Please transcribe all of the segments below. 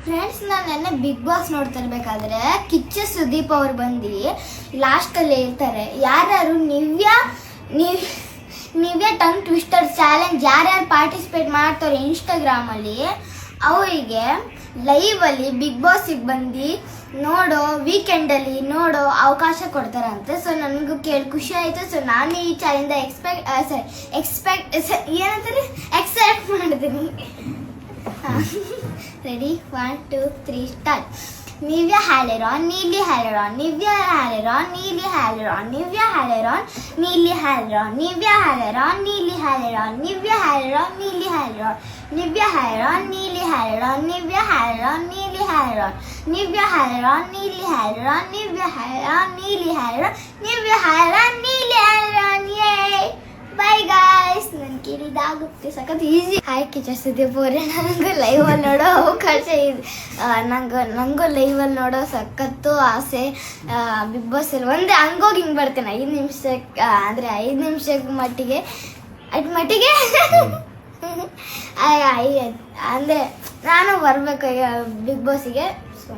Friends, ನಾನು ನೆನ್ನೆ big boss ನೋಡ್ತಿರ್ಬೇಕಾದ್ರೆ Kichcha Sudeep ಅವ್ರು ಬಂದು ಲಾಸ್ಟಲ್ಲಿ ಹೇಳ್ತಾರೆ, ಯಾರ್ಯಾರು ನಿವ್ಯಾ ಟಂಗ್ ಟ್ವಿಸ್ಟರ್ ಚಾಲೆಂಜ್ ಯಾರ್ಯಾರು ಪಾರ್ಟಿಸಿಪೇಟ್ ಮಾಡ್ತಾರೆ ಇನ್ಸ್ಟಾಗ್ರಾಮಲ್ಲಿ, ಅವರಿಗೆ ಲೈವಲ್ಲಿ ಬಿಗ್ ಬಾಸಿಗೆ ಬಂದು ನೋಡೋ ವೀಕೆಂಡಲ್ಲಿ ನೋಡೋ ಅವಕಾಶ ಕೊಡ್ತಾರಂತೆ. ಸೊ ನನಗೂ ಕೇಳಿ ಖುಷಿ ಆಯಿತು. ಸೊ ನಾನು ಈ ಚಾಲೆಂಜ್ ಎಕ್ಸೆಪ್ಟ್ ಮಾಡಿದ್ದೀನಿ. Ready, 1 2 3 start. Nivea Hyaluron, Neely Hyaluron, Nivea Hyaluron, Neely Hyaluron, Nivea Hyaluron, Neely Hyaluron, Nivea Hyaluron, Neely Hyaluron, Nivea Hyaluron, Neely Hyaluron, Nivea Hyaluron, Neely Hyaluron, Nivea Hyaluron, Neely Hyaluron, Nivea Hyaluron, Neely Hyaluron, Nivea Hyaluron, Neely Hyaluron, Nivea Hyaluron, Neely Hyaluron. Yay! Bye guys. ನನ್ನ ಕಿರಿದಾಗುತ್ತೆ ಸಖತ್ easy. Hi Kichcha Sudeep ಅವರೇ, ನನಗೂ ಲೈವಲ್ಲಿ ನೋಡೋ ಅವಕಾಶ ಇದೆ. ನನಗೂ ಲೈವಲ್ಲಿ ನೋಡೋ ಸಖತ್ತು ಆಸೆ. ಬಿಗ್ ಬಾಸಲ್ಲಿ ಒಂದೇ ಹಂಗೋಗಿ ಹಿಂಗೆ ಬರ್ತೇನೆ 5 ನಿಮಿಷಕ್ಕೆ, ಅಂದರೆ 5 ನಿಮಿಷಕ್ಕೆ ಮಟ್ಟಿಗೆ ಅಂದರೆ ನಾನು ಬರಬೇಕು ಬಿಗ್ ಬಾಸಿಗೆ. ಸೊ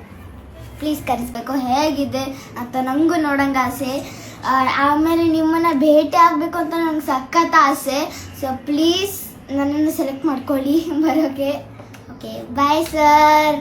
ಪ್ಲೀಸ್ ಕರೆಸ್ಬೇಕು. ಹೇಗಿದೆ ಅಂತ ನನಗೂ ನೋಡೋಂಗೆ ಆಸೆ. ಆಮೇಲೆ ನಿಮ್ಮನ್ನು ಭೇಟಿ ಆಗಬೇಕು ಅಂತ ನಂಗೆ ಸಖತ್ ಆಸೆ. ಸೊ ಪ್ಲೀಸ್ ನನ್ನನ್ನು ಸೆಲೆಕ್ಟ್ ಮಾಡ್ಕೊಳ್ಳಿ ಬರೋಕ್ಕೆ. Okay, bye sir.